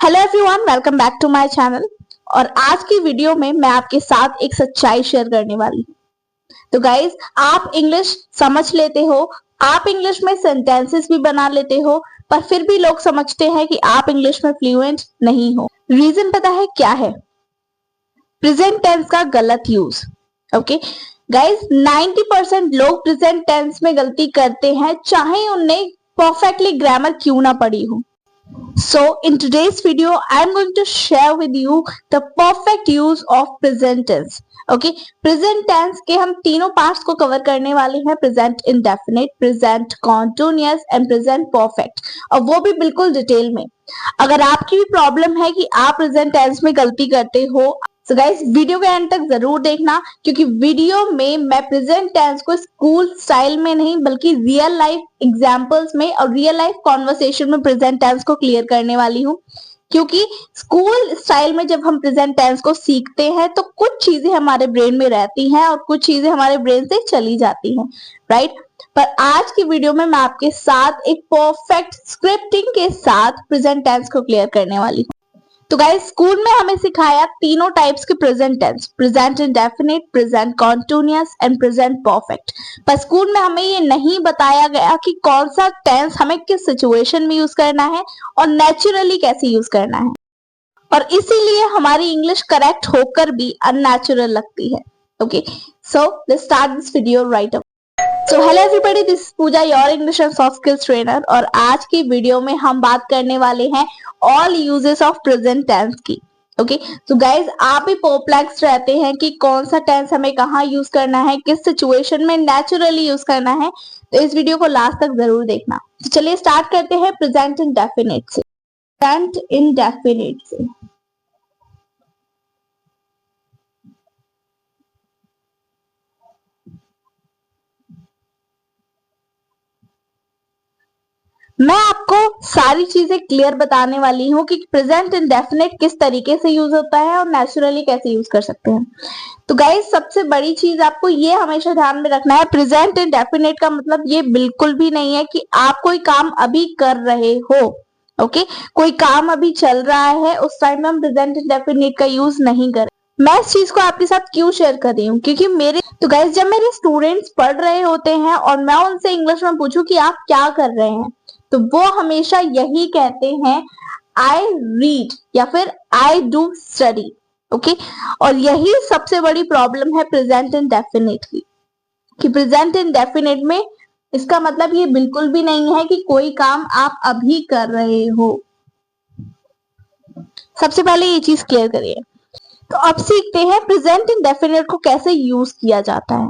Hello everyone, welcome back to my channel. और आज की वीडियो में मैं आपके साथ एक सच्चाई शेयर करने वाली हूँ। तो गाइज, आप इंग्लिश समझ लेते हो, आप इंग्लिश में सेंटेंसेस भी बना लेते हो, पर फिर भी लोग समझते हैं कि आप इंग्लिश में फ्लुएंट नहीं हो। रीजन पता है क्या है? प्रेजेंट टेंस का गलत यूज। ओके गाइज, 90% लोग प्रेजेंट टेंस में गलती करते हैं, चाहे उन्हें परफेक्टली ग्रामर क्यों ना पड़ी हो। So in today's video, I'm going to share with you the perfect use of present tense. Okay, present tense के हम तीनों पार्ट्स को कवर करने वाले हैं, present indefinite, present continuous and present perfect, और वो भी बिल्कुल डिटेल में। अगर आपकी भी प्रॉब्लम है कि आप प्रेजेंट टेंस में गलती करते हो, तो गाइस वीडियो के एंड तक जरूर देखना, क्योंकि वीडियो में मैं प्रेजेंट टेंस को स्कूल स्टाइल में नहीं बल्कि रियल लाइफ एग्जांपल्स में और रियल लाइफ कॉन्वर्सेशन में प्रेजेंट टेंस को क्लियर करने वाली हूँ। क्योंकि स्कूल स्टाइल में जब हम प्रेजेंट टेंस को सीखते हैं तो कुछ चीजें हमारे ब्रेन में रहती हैं और कुछ चीजें हमारे ब्रेन से चली जाती हैं, राइट। पर आज की वीडियो में मैं आपके साथ एक परफेक्ट स्क्रिप्टिंग के साथ प्रेजेंट टेंस को क्लियर करने वाली हूँ। तो गाइस, स्कूल में हमें सिखाया तीनों टाइप्स के present tense, present indefinite, present continuous and present perfect. पर स्कूल में हमें ये नहीं बताया गया कि कौन सा टेंस हमें किस सिचुएशन में यूज करना है और नेचुरली कैसे यूज करना है, और इसीलिए हमारी इंग्लिश करेक्ट होकर भी अननेचुरल लगती है। Okay, so let's start this video right away. So hello everybody, this is Pooja, your English and soft skills trainer. और आज की वीडियो में हम बात करने वाले हैं all uses of present tense की। ओके, तो गाइज, आप भी परप्लेक्स रहते हैं कि कौन सा टेंस हमें कहाँ यूज करना है, किस सिचुएशन में नेचुरली यूज करना है, तो इस वीडियो को लास्ट तक जरूर देखना। तो चलिए स्टार्ट करते हैं प्रेजेंट इंडेफिनिट से। प्रेजेंट इंडेफिनिट से मैं आपको सारी चीजें क्लियर बताने वाली हूँ कि प्रेजेंट इंडेफिनिट किस तरीके से यूज होता है और नेचुरली कैसे यूज कर सकते हैं। तो गाइस, सबसे बड़ी चीज आपको ये हमेशा ध्यान में रखना है, प्रेजेंट इंडेफिनिट का मतलब ये बिल्कुल भी नहीं है कि आप कोई काम अभी कर रहे हो। ओके, कोई काम अभी चल रहा है, उस टाइम में हम प्रेजेंट इंडेफिनिट का यूज नहीं करें। मैं इस चीज को आपके साथ क्यों शेयर कर रही हूँ, क्योंकि तो गाइस, जब मेरे स्टूडेंट्स पढ़ रहे होते हैं और मैं उनसे इंग्लिश में पूछूं कि आप क्या कर रहे हैं, तो वो हमेशा यही कहते हैं, आई रीड या फिर आई डू स्टडी। ओके, और यही सबसे बड़ी प्रॉब्लम है प्रेजेंट इंडेफिनिट की, कि प्रेजेंट इंडेफिनिट में इसका मतलब ये बिल्कुल भी नहीं है कि कोई काम आप अभी कर रहे हो। सबसे पहले ये चीज क्लियर करिए। तो अब सीखते हैं प्रेजेंट इंडेफिनिट को कैसे यूज किया जाता है।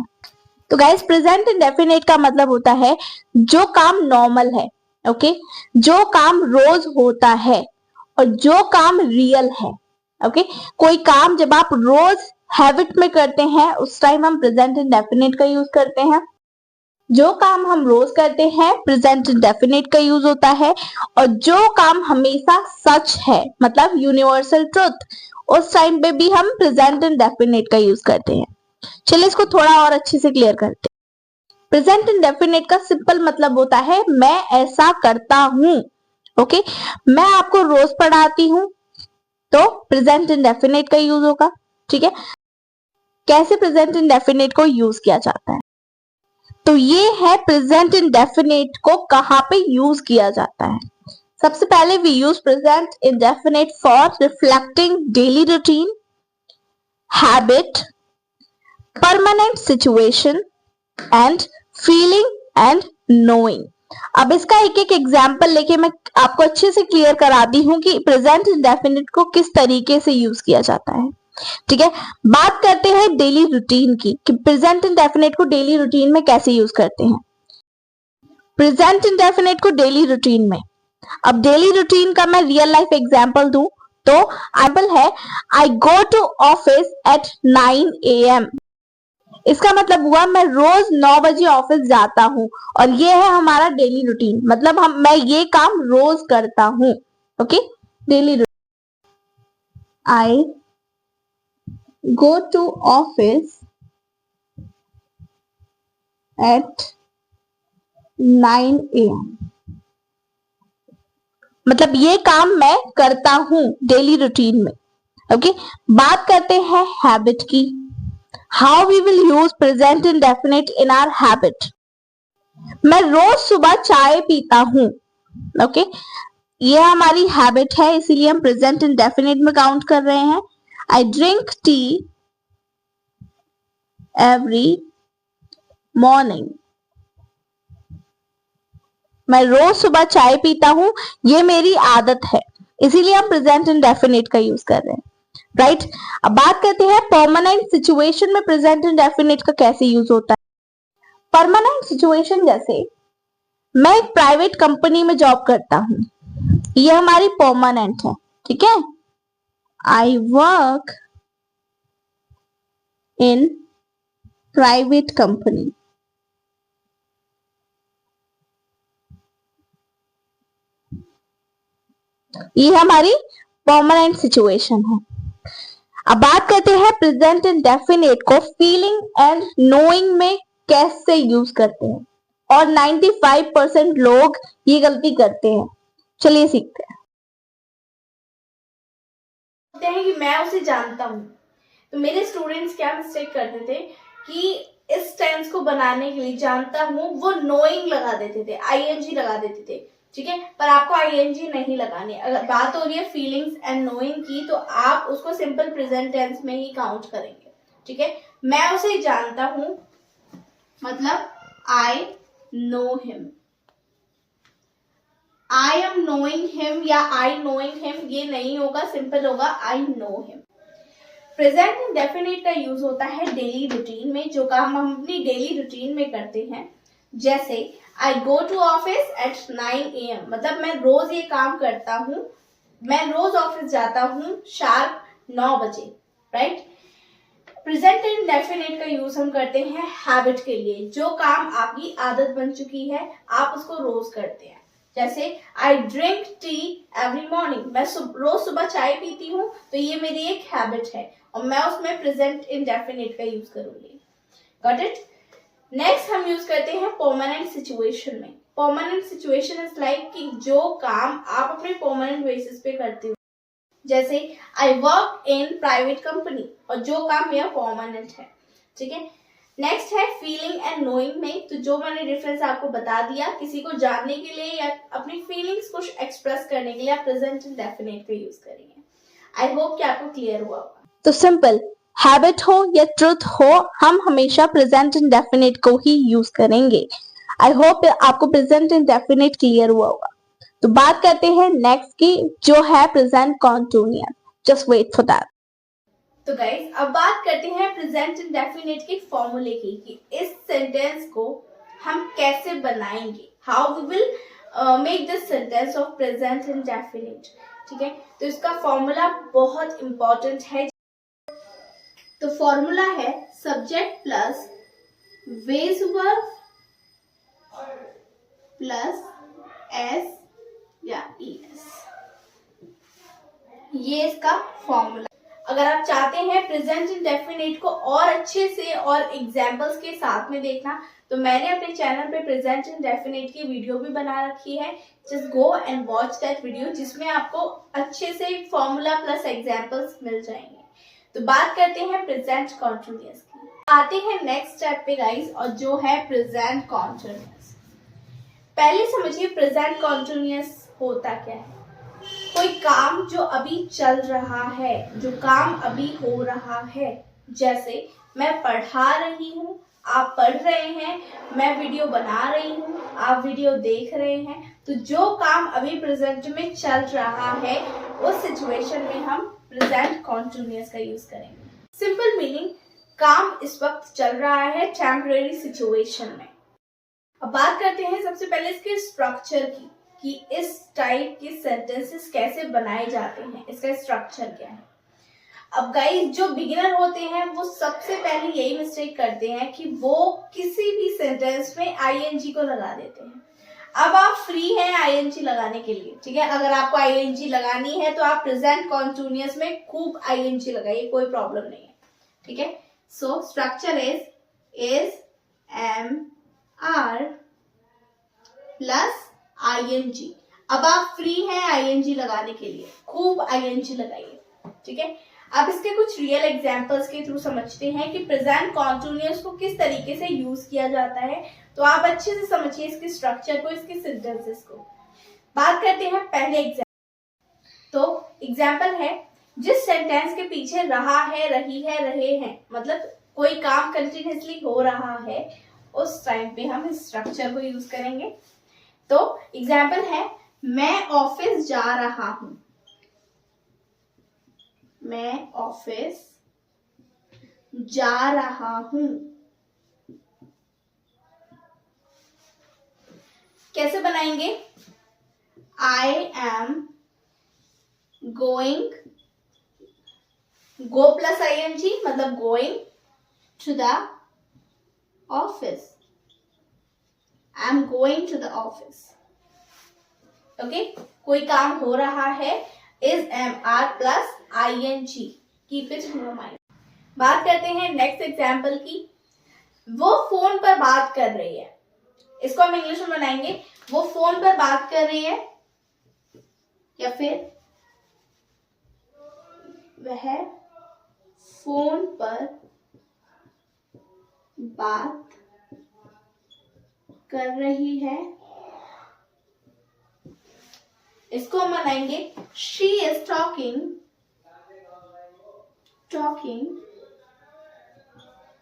तो गाइस, प्रेजेंट इंडेफिनिट का मतलब होता है जो काम नॉर्मल है, ओके, जो काम रोज होता है और जो काम रियल है। ओके, कोई काम जब आप रोज हैबिट में करते हैं उस टाइम हम प्रेजेंट इंडेफिनिट का यूज करते हैं। जो काम हम रोज करते हैं प्रेजेंट इंडेफिनिट का यूज होता है, और जो काम हमेशा सच है, मतलब यूनिवर्सल ट्रुथ, उस टाइम पे भी हम प्रेजेंट इंडेफिनिट का यूज करते हैं। चलिए इसको थोड़ा और अच्छे से क्लियर करते हैं। प्रेजेंट इंडेफिनिट का सिंपल मतलब होता है मैं ऐसा करता हूं। ओके, मैं आपको रोज पढ़ाती हूं, तो प्रेजेंट इंडेफिनिट का यूज होगा। ठीक है, कैसे प्रेजेंट इंडेफिनिट को यूज किया जाता है? तो ये है प्रेजेंट इंडेफिनिट को कहां पे यूज किया जाता है। सबसे पहले we use present indefinite for reflecting daily routine, habit, permanent situation and feeling and knowing. अब इसका एक एक एग्जाम्पल लेके मैं आपको अच्छे से क्लियर कराती हूँ कि प्रेजेंट इंडेफिनिट को किस तरीके से यूज किया जाता है। ठीक है, बात करते हैं डेली रूटीन की, कि प्रेजेंट इंडेफिनिट को डेली रूटीन में कैसे यूज करते हैं। प्रेजेंट इंडेफिनिट को डेली रूटीन में, अब डेली रूटीन का मैं रियल लाइफ एग्जाम्पल दूं तो एग्जाम्पल है, I go to office at 9 AM। इसका मतलब हुआ मैं रोज 9 बजे ऑफिस जाता हूँ, और ये है हमारा डेली रूटीन, मतलब मैं ये काम रोज करता हूँ। Okay, daily routine, I go to office at 9 AM, मतलब ये काम मैं करता हूं डेली रूटीन में। ओके, बात करते हैं हैबिट की। How we will use present indefinite in our habit. मैं रोज सुबह चाय पीता हूं। ओके, ये हमारी हैबिट है, इसीलिए हम प्रेजेंट इंडेफिनिट में काउंट कर रहे हैं। I drink tea every morning. मैं रोज सुबह चाय पीता हूं, ये मेरी आदत है, इसीलिए हम प्रेजेंट इंडेफिनिट का यूज कर रहे हैं। राइट, अब बात करते हैं परमानेंट सिचुएशन में प्रेजेंट इंडेफिनिट का कैसे यूज होता है। परमानेंट सिचुएशन जैसे मैं एक प्राइवेट कंपनी में जॉब करता हूं, ये हमारी परमानेंट है। ठीक है, I work in private company. ये हमारी परमानेंट सिचुएशन है। अब बात करते हैं प्रेजेंट इंडेफिनिट को फीलिंग एंड नोइंग में कैसे यूज करते हैं, और 95% लोग ये गलती करते हैं। चलिए सीखते हैं। कि मैं उसे जानता हूँ, तो मेरे स्टूडेंट्स क्या मिस्टेक करते थे कि इस टेंस को बनाने के लिए जानता हूँ वो नोइंग लगा देते थे, आईएनजी लगा देते थे। ठीक है, पर आपको आईएनजी नहीं लगानी। अगर बात हो रही है फीलिंग्स एंड नोइंग की, तो आप उसको सिंपल प्रेजेंट टेंस में ही काउंट करेंगे। ठीक है, मैं उसे जानता हूँ मतलब I know him. I am knowing him या आई नोइंग हिम ये नहीं होगा, सिंपल होगा I know him. Present indefinite का यूज होता है डेली रूटीन में, जो काम हम अपनी डेली रूटीन में करते हैं। जैसे I go to office at 9 AM, मतलब मैं रोज ये काम करता हूँ, मैं रोज ऑफिस जाता हूँ शार्प 9 बजे। राइट, प्रेजेंट इंडेफिनिट का यूज हम करते हैं हैबिट के लिए, जो काम आपकी आदत बन चुकी है, आप उसको रोज करते हैं। जैसे I drink tea every morning, मैं रोज सुबह चाय पीती हूँ, तो ये मेरी एक हैबिट है और मैं उसमें प्रेजेंट इंडेफिनिट का यूज करूंगी। Got it. नेक्स्ट हम यूज करते हैं परमानेंट सिचुएशन में। परमानेंट सिचुएशन इज लाइक कि जो काम आप अपने परमानेंट बेसिस पे करते हो। जैसे I work in private company, और जो काम मेरा परमानेंट है। ठीक है, नेक्स्ट है फीलिंग एंड नोइंग में, तो जो मैंने डिफरेंस आपको बता दिया, किसी को जानने के लिए या अपनी फीलिंग्स को एक्सप्रेस करने के लिए आप प्रेजेंट इंडेफिनिट का यूज करेंगे। आई होप कि आपको क्लियर हुआ होगा। तो सिंपल, हैबिट हो या ट्रुथ हो, हम हमेशा प्रेजेंट इंडेफिनिट को ही यूज करेंगे। आई होप आपको प्रेजेंट इंडेफिनिट क्लियर हुआ होगा। तो बात करते हैं नेक्स्ट की, जो है present continuous. Just wait for that. तो गाइस, अब बात करते हैं प्रेजेंट इंडेफिनिट के फॉर्मूले की, कि इस सेंटेंस को हम कैसे बनाएंगे, how we will make this sentence of present indefinite. ठीक है, तो इसका फॉर्मूला बहुत इंपॉर्टेंट है। तो फॉर्मूला है subject plus base verb plus S या ईएस, ये इसका फॉर्मूला। अगर आप चाहते हैं प्रेजेंट इंडेफिनिट को और अच्छे से और एग्जांपल्स के साथ में देखना, तो मैंने अपने चैनल पे प्रेजेंट इंडेफिनिट की वीडियो भी बना रखी है। Just go and watch that video, जिसमें आपको अच्छे से फॉर्मूला प्लस एग्जांपल्स मिल जाएंगे। तो बात करते हैं प्रेजेंट कॉन्टिन्यूअस की। आते हैं नेक्स्ट स्टेप पे गाइस, और जो है प्रेजेंट कॉन्टिन्यूअस। पहले समझिए प्रेजेंट कॉन्टिन्यूअस होता क्या है। कोई काम जो अभी चल रहा है, जो काम अभी हो रहा है। जैसे मैं पढ़ा रही हूँ, आप पढ़ रहे हैं, मैं वीडियो बना रही हूँ, आप वीडियो देख रहे हैं। तो जो काम अभी प्रेजेंट में चल रहा है, उस सिचुएशन में हम प्रेजेंट कॉन्टिन्यूअस का यूज करेंगे। सिंपल मीनिंग, काम इस वक्त चल रहा है टेम्परेरी सिचुएशन में। अब बात करते हैं सबसे पहले इसके स्ट्रक्चर की, कि इस टाइप के सेंटेंसेस कैसे बनाए जाते हैं, इसका स्ट्रक्चर क्या है। अब गाइस, जो बिगिनर होते हैं वो सबसे पहले यही मिस्टेक करते हैं कि वो किसी भी सेंटेंस में आईएनजी को लगा देते हैं। अब आप फ्री हैं आईएनजी लगाने के लिए। ठीक है, अगर आपको आईएनजी लगानी है तो आप प्रेजेंट कॉन्टिन्यूअस में खूब आईएनजी लगाइए, कोई प्रॉब्लम नहीं है। ठीक है, so structure is am are plus ING. अब आप फ्री हैं आईएनजी लगाने के लिए, खूब आईएनजी लगाइए, ठीक है। अब इसके कुछ रियल एग्जांपल्स के थ्रू समझते हैं कि प्रेजेंट कॉन्टिन्यूअस को किस तरीके से यूज किया जाता है। तो आप अच्छे से समझिए इसके स्ट्रक्चर को, इसके सेंटेंसेस को। बात करते हैं पहले एग्जाम्पल। तो एग्जाम्पल है, जिस सेंटेंस के पीछे रहा है, रही है, रहे हैं, मतलब कोई काम कंटिन्यूअसली हो रहा है, उस टाइम पे हम इस स्ट्रक्चर को यूज करेंगे। तो एग्जाम्पल है, मैं ऑफिस जा रहा हूं। मैं ऑफिस जा रहा हूं। कैसे बनाएंगे? I am going, go plus ING मतलब going to the office. I am going to the office. Okay, कोई काम हो रहा है, is am are plus ING, keep it in your mind. बात करते हैं नेक्स्ट एग्जाम्पल की। वो फोन पर बात कर रही है। इसको हम इंग्लिश में बनाएंगे, वो फोन पर बात कर रही है, या फिर वह फोन पर बात कर रही है। इसको हम बनाएंगे, she is talking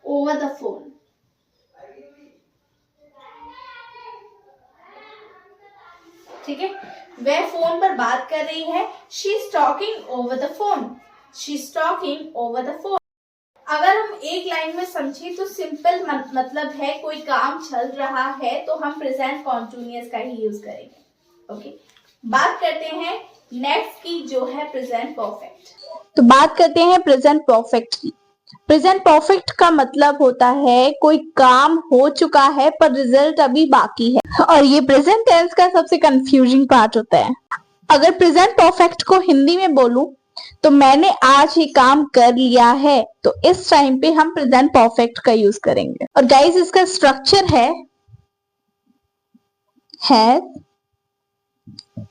over the phone. ठीक है, वह फोन पर बात कर रही है, she is talking over the phone. She is talking over the phone. अगर हम एक लाइन में समझे तो सिंपल मतलब है, कोई काम चल रहा है तो हम प्रेजेंट कॉन्टिन्यूअस का ही यूज करेंगे। ओके, बात करते हैं नेक्स्ट की, जो है प्रेजेंट परफेक्ट। तो बात करते हैं प्रेजेंट परफेक्ट की। प्रेजेंट परफेक्ट का मतलब होता है कोई काम हो चुका है पर रिजल्ट अभी बाकी है, और ये प्रेजेंट टेंस का सबसे कंफ्यूजिंग पार्ट होता है। अगर प्रेजेंट परफेक्ट को हिंदी में बोलूं तो मैंने आज ये काम कर लिया है, तो इस टाइम पे हम प्रेजेंट परफेक्ट का यूज करेंगे। और गाइस, इसका स्ट्रक्चर है have,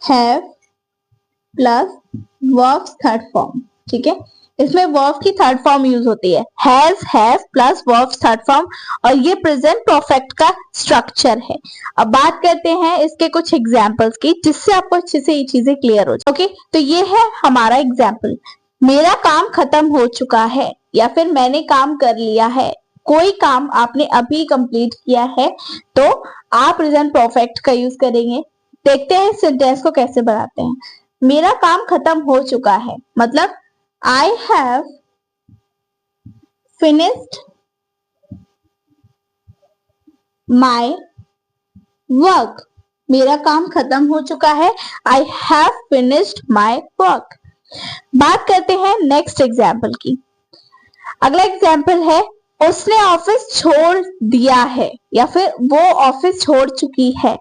have plus verbs third form. ठीक है, इसमें वर्ब की थर्ड फॉर्म यूज होती है, has, have plus verbs third form, और ये प्रेजेंट परफेक्ट का स्ट्रक्चर है। अब बात करते हैं इसके कुछ एग्जांपल्स की, जिससे आपको अच्छे से ये चीजें क्लियर हो जाए। ओके, तो ये है हमारा एग्जांपल, मेरा काम खत्म हो चुका है, या फिर मैंने काम कर लिया है। कोई काम आपने अभी कंप्लीट किया है तो आप प्रेजेंट परफेक्ट का यूज करेंगे। देखते हैं सेंटेंस को कैसे बनाते हैं। मेरा काम खत्म हो चुका है मतलब I have finished my work. मेरा काम खत्म हो चुका है, I have finished my work. बात करते हैं नेक्स्ट एग्जाम्पल की। अगला एग्जाम्पल है, उसने ऑफिस छोड़ दिया है, या फिर वो ऑफिस छोड़ चुकी है।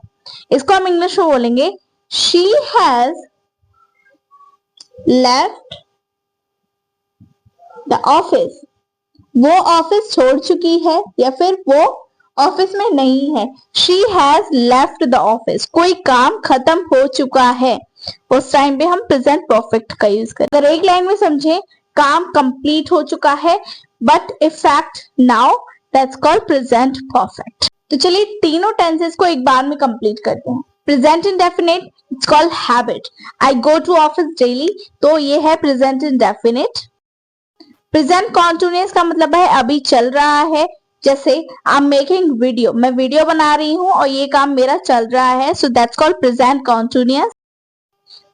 इसको हम इंग्लिश में बोलेंगे, she has left the office. वो ऑफिस छोड़ चुकी है, या फिर वो ऑफिस में नहीं है। She has left the office. कोई काम खत्म हो चुका है, उस टाइम पे हम प्रेजेंट परफेक्ट का यूज करें। अगर एक लाइन में समझे, काम कंप्लीट हो चुका है but effect now, that's called present perfect. तो चलिए तीनों टेंसेस को एक बार में कंप्लीट करते हैं। Present indefinite, it's called habit. I go to office daily, तो ये है प्रेजेंट इंडेफिनिट। प्रेजेंट कॉन्टिन्यूअस का मतलब है अभी चल रहा है, जैसे आई एम मेकिंग वीडियो, मैं वीडियो बना रही हूँ और ये काम मेरा चल रहा है, so that's called present continuous.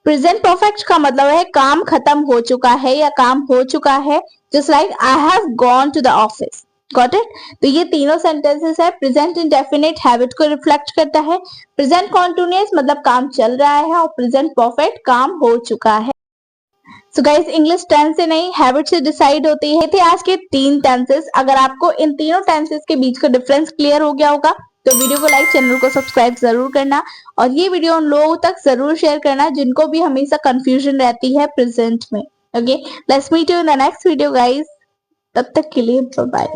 Present perfect का मतलब है काम खत्म हो चुका है या काम हो चुका है, just like I have gone to the office. Got it? तो ये तीनों सेंटेंसेस है, प्रेजेंट इंडेफिनिट हैबिट को रिफ्लेक्ट करता है, प्रेजेंट कॉन्टिन्यूअस मतलब काम चल रहा है, और प्रेजेंट परफेक्ट काम हो चुका है। सो गाइस, इंग्लिश टेंस से नहीं हैबिट से डिसाइड होती है। थे आज के 3 टेंसेस। अगर आपको इन तीनों टेंसेस के बीच का डिफरेंस क्लियर हो गया होगा तो वीडियो को लाइक, चैनल को सब्सक्राइब जरूर करना, और ये वीडियो उन लोगों तक जरूर शेयर करना जिनको भी हमेशा कंफ्यूजन रहती है प्रेजेंट में। Okay, let's meet you in the next video guys. तब तक के लिए बाय बाय।